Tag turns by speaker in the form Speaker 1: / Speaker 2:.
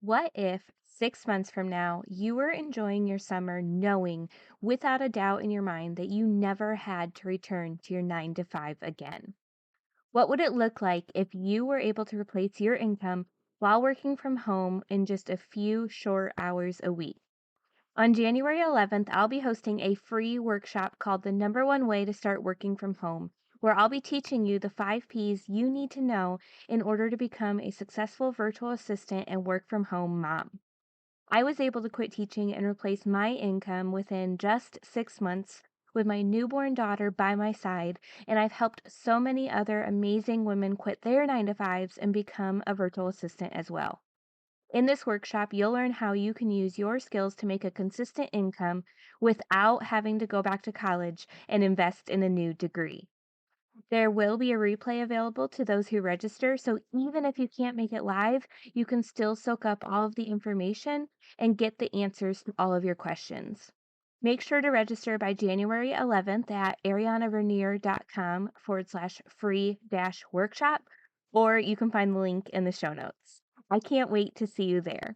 Speaker 1: What if 6 months from now you were enjoying your summer knowing without a doubt in your mind that you never had to return to your 9 to 5 again? What would it look like if you were able to replace your income while working from home in just a few short hours a week? On January 11th, I'll be hosting a free workshop called The Number One Way to Start Working from Home, where I'll be teaching you the 5 P's you need to know in order to become a successful virtual assistant and work from home mom. I was able to quit teaching and replace my income within just 6 months with my newborn daughter by my side, and I've helped so many other amazing women quit their 9 to 5s and become a virtual assistant as well. In this workshop, you'll learn how you can use your skills to make a consistent income without having to go back to college and invest in a new degree. There will be a replay available to those who register, so even if you can't make it live, you can still soak up all of the information and get the answers to all of your questions. Make sure to register by January 11th at arianavernier.com/free workshop, or you can find the link in the show notes. I can't wait to see you there.